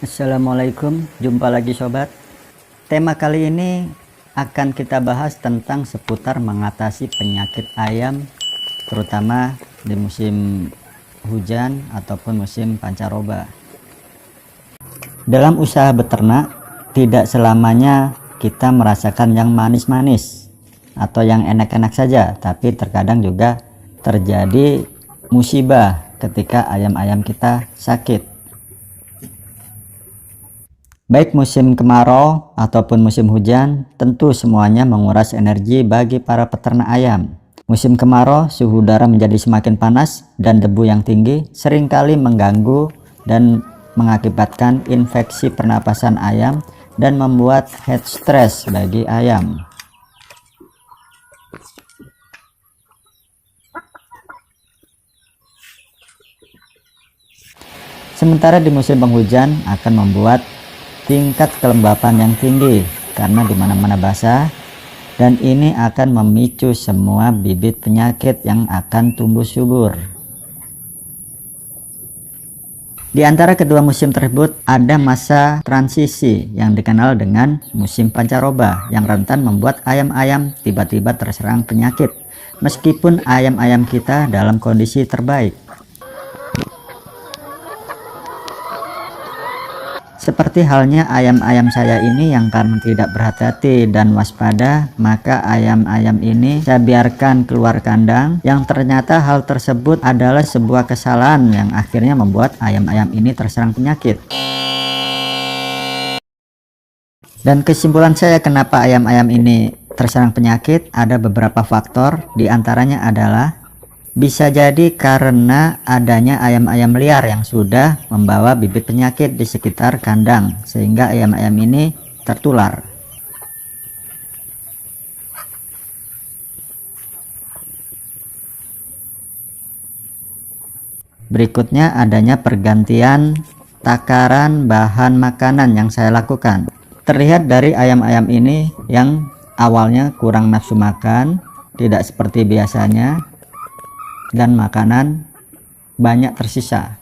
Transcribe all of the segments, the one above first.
Assalamualaikum, jumpa lagi sobat. Tema kali ini akan kita bahas tentang seputar mengatasi penyakit ayam, terutama di musim hujan ataupun musim pancaroba. Dalam usaha beternak, tidak selamanya kita merasakan yang manis-manis atau yang enak-enak saja, tapi terkadang juga terjadi musibah ketika ayam-ayam kita sakit. Baik musim kemarau ataupun musim hujan, tentu semuanya menguras energi bagi para peternak ayam. Musim kemarau, suhu udara menjadi semakin panas dan debu yang tinggi seringkali mengganggu dan mengakibatkan infeksi pernapasan ayam dan membuat head stress bagi ayam. Sementara di musim penghujan akan membuat tingkat kelembapan yang tinggi karena di mana-mana basah, dan ini akan memicu semua bibit penyakit yang akan tumbuh subur. Di antara kedua musim tersebut ada masa transisi yang dikenal dengan musim pancaroba yang rentan membuat ayam-ayam tiba-tiba terserang penyakit meskipun ayam-ayam kita dalam kondisi terbaik. Seperti halnya ayam-ayam saya ini yang karena tidak berhati-hati dan waspada, maka ayam-ayam ini saya biarkan keluar kandang yang ternyata hal tersebut adalah sebuah kesalahan yang akhirnya membuat ayam-ayam ini terserang penyakit. Dan kesimpulan saya kenapa ayam-ayam ini terserang penyakit ada beberapa faktor, diantaranya adalah bisa jadi karena adanya ayam-ayam liar yang sudah membawa bibit penyakit di sekitar kandang sehingga ayam-ayam ini tertular. Berikutnya adanya pergantian takaran bahan makanan yang saya lakukan. Terlihat dari ayam-ayam ini yang awalnya kurang nafsu makan, tidak seperti biasanya, dan makanan banyak tersisa.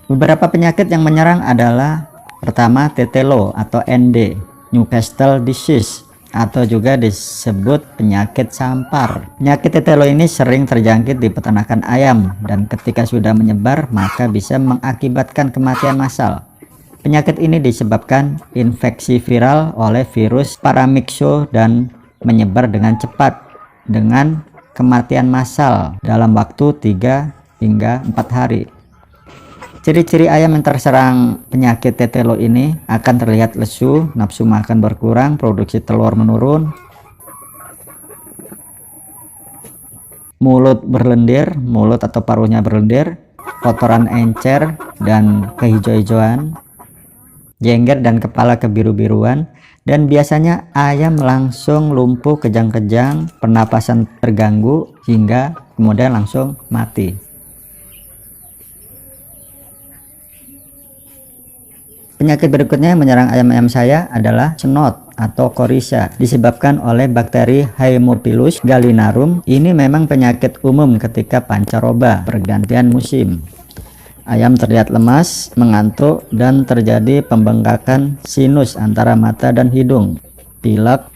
Beberapa penyakit yang menyerang adalah pertama tetelo atau ND, Newcastle disease, atau juga disebut penyakit sampar. Penyakit tetelo ini sering terjangkit di peternakan ayam dan ketika sudah menyebar maka bisa mengakibatkan kematian massal. Penyakit ini disebabkan infeksi viral oleh virus paramyxo dan menyebar dengan cepat dengan kematian massal dalam waktu 3 hingga 4 hari. Ciri-ciri ayam yang terserang penyakit tetelo ini akan terlihat lesu, nafsu makan berkurang, produksi telur menurun, mulut berlendir, mulut atau paruhnya berlendir, kotoran encer dan kehijau-hijauan, jengger dan kepala kebiru-biruan, dan biasanya ayam langsung lumpuh kejang-kejang, pernapasan terganggu hingga kemudian langsung mati. Penyakit berikutnya yang menyerang ayam-ayam saya adalah snot atau coryza, disebabkan oleh bakteri Haemophilus gallinarum. Ini memang penyakit umum ketika pancaroba pergantian musim. Ayam terlihat lemas, mengantuk, dan terjadi pembengkakan sinus antara mata dan hidung, pilek,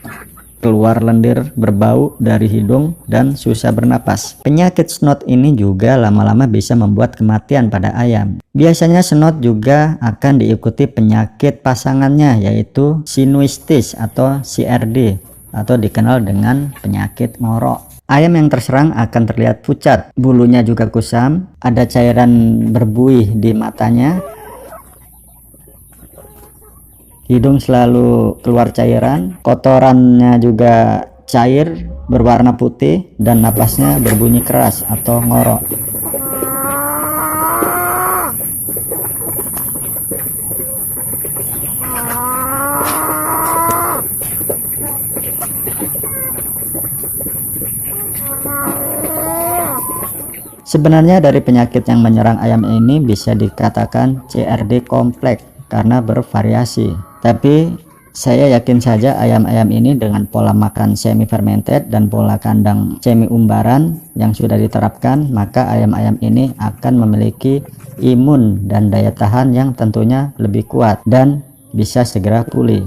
keluar lendir berbau dari hidung, dan susah bernapas. Penyakit snot ini juga lama-lama bisa membuat kematian pada ayam. Biasanya snot juga akan diikuti penyakit pasangannya, yaitu sinusitis atau CRD, atau dikenal dengan penyakit ngorok. Ayam yang terserang akan terlihat pucat, bulunya juga kusam, ada cairan berbuih di matanya, hidung selalu keluar cairan, kotorannya juga cair berwarna putih, dan napasnya berbunyi keras atau ngorok. Sebenarnya dari penyakit yang menyerang ayam ini bisa dikatakan CRD kompleks karena bervariasi. Tapi Saya yakin saja ayam-ayam ini dengan pola makan semi fermented dan pola kandang semi umbaran yang sudah diterapkan, maka ayam-ayam ini akan memiliki imun dan daya tahan yang tentunya lebih kuat dan bisa segera pulih.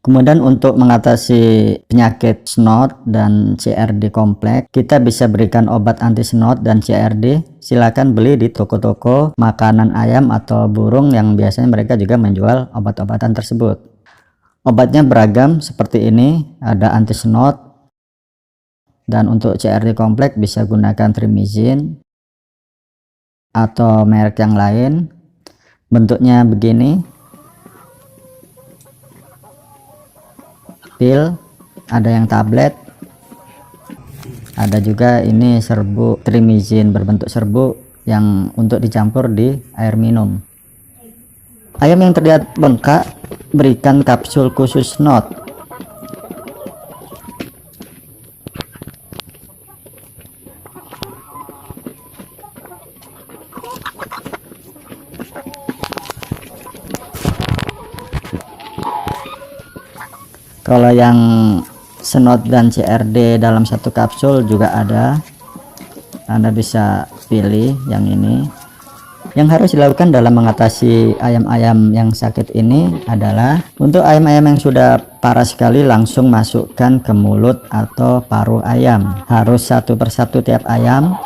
Kemudian untuk mengatasi penyakit snot dan CRD kompleks, kita bisa berikan obat anti snot dan CRD. Silakan beli di toko-toko makanan ayam atau burung yang biasanya mereka juga menjual obat-obatan tersebut. Obatnya beragam seperti ini, ada anti snot, dan untuk CRD kompleks bisa gunakan Trimizin atau merek yang lain. Bentuknya begini. Pil, ada yang tablet, ada juga ini serbuk Trimizin berbentuk serbuk yang untuk dicampur di air minum. Ayam yang terlihat bengkak, berikan kapsul khusus snot. Kalau yang snot dan CRD dalam satu kapsul juga ada, Anda bisa pilih yang ini. Yang harus dilakukan dalam mengatasi ayam-ayam yang sakit ini adalah untuk ayam-ayam yang sudah parah sekali langsung masukkan ke mulut atau paruh ayam, harus satu persatu tiap ayam.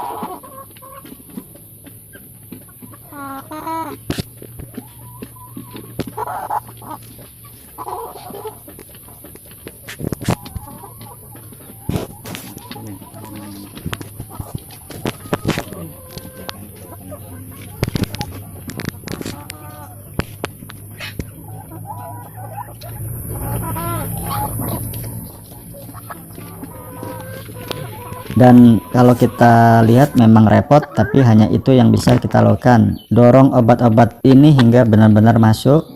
Dan kalau kita lihat memang repot, tapi hanya itu yang bisa kita lakukan. Dorong obat-obat ini hingga benar-benar masuk.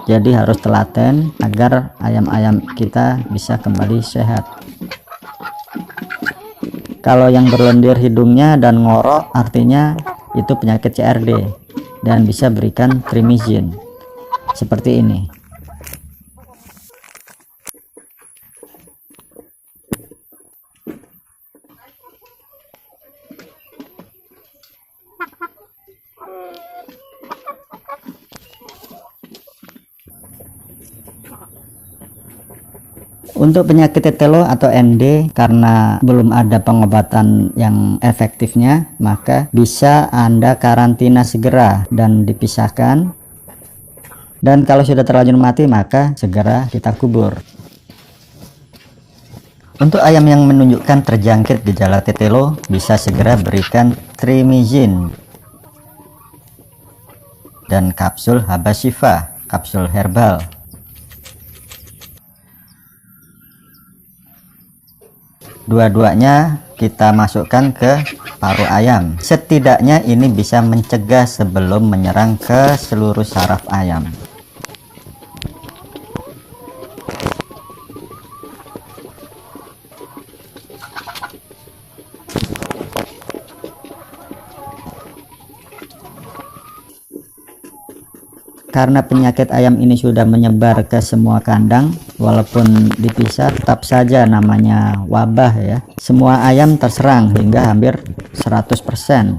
Jadi harus telaten agar ayam-ayam kita bisa kembali sehat. Kalau yang berlendir hidungnya dan ngorok, artinya itu penyakit CRD dan bisa berikan Trimizin seperti ini. Untuk penyakit tetelo atau ND, karena belum ada pengobatan yang efektifnya, maka bisa Anda karantina segera dan dipisahkan. Dan kalau sudah terlanjur mati, maka segera kita kubur. Untuk ayam yang menunjukkan terjangkit gejala tetelo, bisa segera berikan Trimizin dan kapsul Habashifa, kapsul herbal. Dua-duanya kita masukkan ke paruh ayam. Setidaknya ini bisa mencegah sebelum menyerang ke seluruh saraf ayam. Karena penyakit ayam ini sudah menyebar ke semua kandang, walaupun dipisah tetap saja namanya wabah ya. Semua ayam terserang hingga hampir 100%.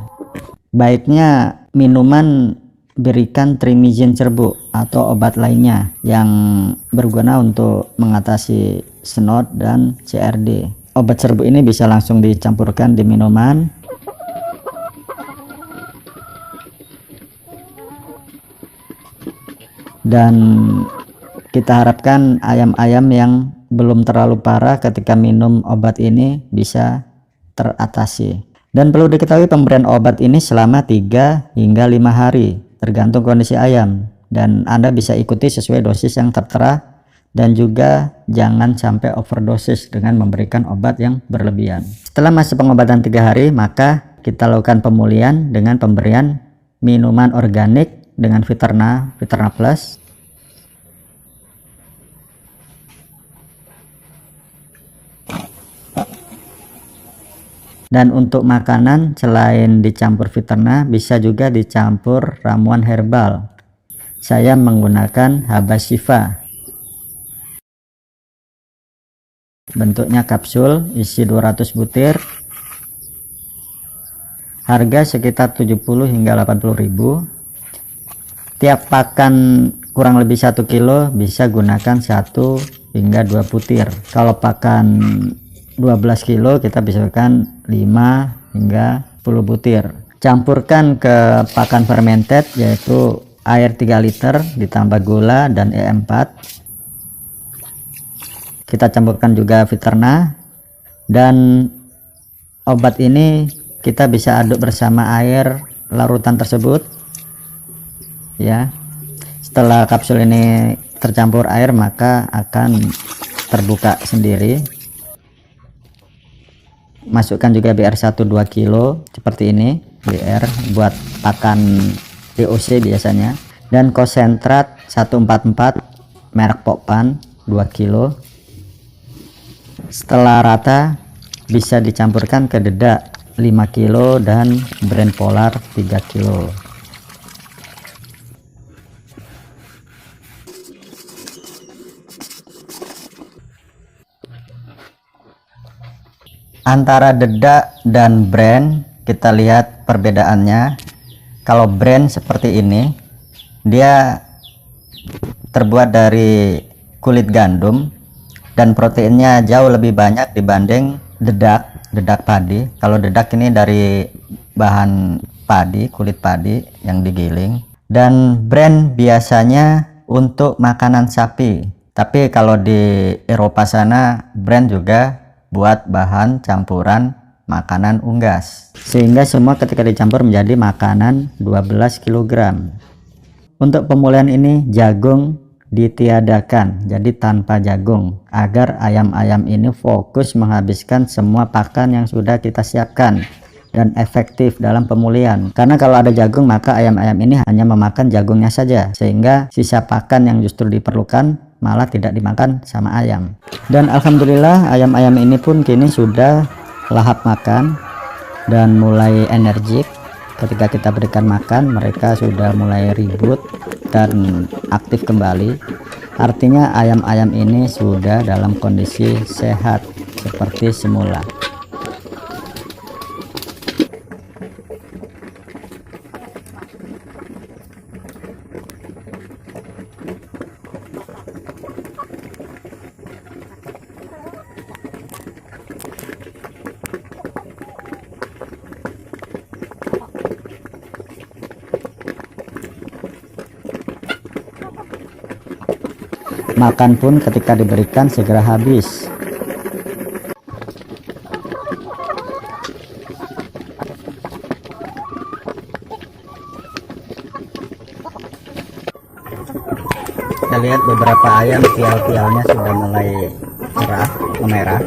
Baiknya minuman berikan Trimizin serbuk atau obat lainnya yang berguna untuk mengatasi snot dan CRD. Obat serbuk ini bisa langsung dicampurkan di minuman. Dan kita harapkan ayam-ayam yang belum terlalu parah ketika minum obat ini bisa teratasi. Dan perlu diketahui pemberian obat ini selama 3 hingga 5 hari tergantung kondisi ayam, dan Anda bisa ikuti sesuai dosis yang tertera, dan juga jangan sampai overdosis dengan memberikan obat yang berlebihan. Setelah masa pengobatan 3 hari, maka kita lakukan pemulihan dengan pemberian minuman organik dengan Viterna Plus. Dan untuk makanan selain dicampur Viterna bisa juga dicampur ramuan herbal. Saya menggunakan Habasiva. Bentuknya kapsul isi 200 butir. Harga sekitar 70 hingga 80 ribu. Tiap pakan kurang lebih 1 kilo bisa gunakan 1 hingga 2 butir. Kalau pakan 12 kilo kita bisa gunakan 5 hingga 10 butir. Campurkan ke pakan fermented yaitu air 3 liter ditambah gula dan E4. Kita campurkan juga Viterna, dan obat ini kita bisa aduk bersama air larutan tersebut ya. Setelah kapsul ini tercampur air maka akan terbuka sendiri. Masukkan juga BR1 2 kilo seperti ini, BR buat pakan DOC biasanya, dan konsentrat 144 merek Pokpan 2 kilo. Setelah rata bisa dicampurkan ke dedak 5 kilo dan brand Polar 3 kilo. Antara dedak dan brand kita lihat perbedaannya. Kalau brand seperti ini dia terbuat dari kulit gandum dan proteinnya jauh lebih banyak dibanding dedak padi. Kalau dedak ini dari bahan padi, kulit padi yang digiling. Dan brand biasanya untuk makanan sapi, tapi kalau di Eropa sana brand juga buat bahan campuran makanan unggas, sehingga semua ketika dicampur menjadi makanan 12 kg. Untuk pemulihan ini jagung ditiadakan, jadi tanpa jagung, agar ayam-ayam ini fokus menghabiskan semua pakan yang sudah kita siapkan dan efektif dalam pemulihan. Karena kalau ada jagung maka ayam-ayam ini hanya memakan jagungnya saja, sehingga sisa pakan yang justru diperlukan malah tidak dimakan sama ayam. Dan alhamdulillah ayam-ayam ini pun kini sudah lahap makan dan mulai energik. Ketika kita berikan makan mereka sudah mulai ribut dan aktif kembali. Artinya ayam-ayam ini sudah dalam kondisi sehat seperti semula. Makan pun ketika diberikan segera habis. Kita lihat beberapa ayam pial-pialnya sudah mulai cerah, memerah,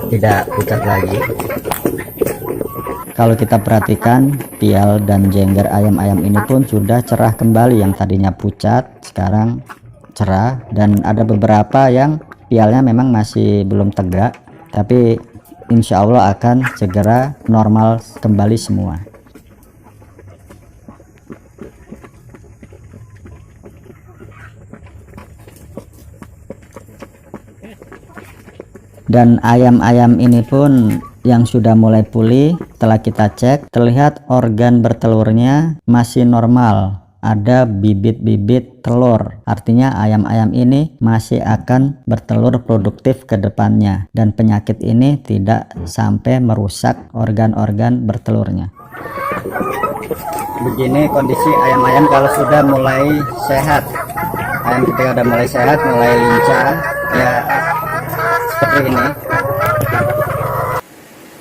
tidak pucat lagi. Kalau kita perhatikan pial dan jengger ayam-ayam ini pun sudah cerah kembali. Yang tadinya pucat sekarang cerah, dan ada beberapa yang pialnya memang masih belum tegak, tapi insya Allah akan segera normal kembali semua. Dan ayam-ayam ini pun yang sudah mulai pulih, setelah kita cek terlihat organ bertelurnya masih normal. Ada bibit-bibit telur, artinya ayam-ayam ini masih akan bertelur produktif ke depannya, dan penyakit ini tidak sampai merusak organ-organ bertelurnya. Begini kondisi ayam-ayam kalau sudah mulai sehat. Ayam ketika sudah mulai sehat, mulai lincah, ya seperti ini.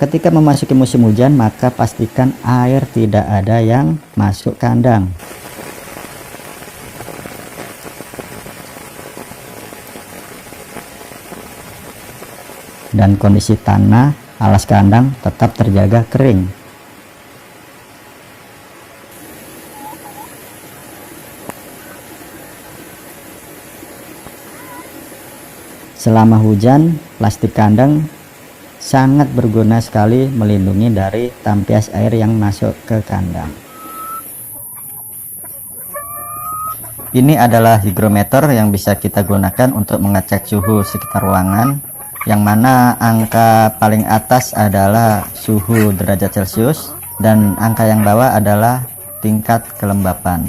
Ketika memasuki musim hujan maka pastikan air tidak ada yang masuk kandang. Dan kondisi tanah alas kandang tetap terjaga kering. Selama hujan, plastik kandang sangat berguna sekali melindungi dari tampias air yang masuk ke kandang. Ini adalah hygrometer yang bisa kita gunakan untuk mengecek suhu sekitar ruangan, yang mana angka paling atas adalah suhu derajat Celcius dan angka yang bawah adalah tingkat kelembapan.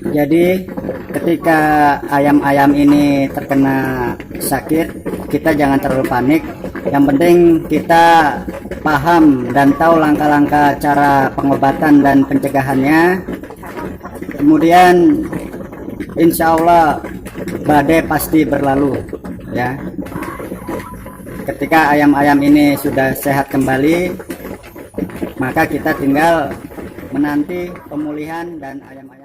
Jadi ketika ayam-ayam ini terkena sakit, kita jangan terlalu panik. Yang penting kita paham dan tahu langkah-langkah cara pengobatan dan pencegahannya. Kemudian insya Allah badai pasti berlalu ya. Ketika ayam-ayam ini sudah sehat kembali, maka kita tinggal menanti pemulihan dan ayam-ayam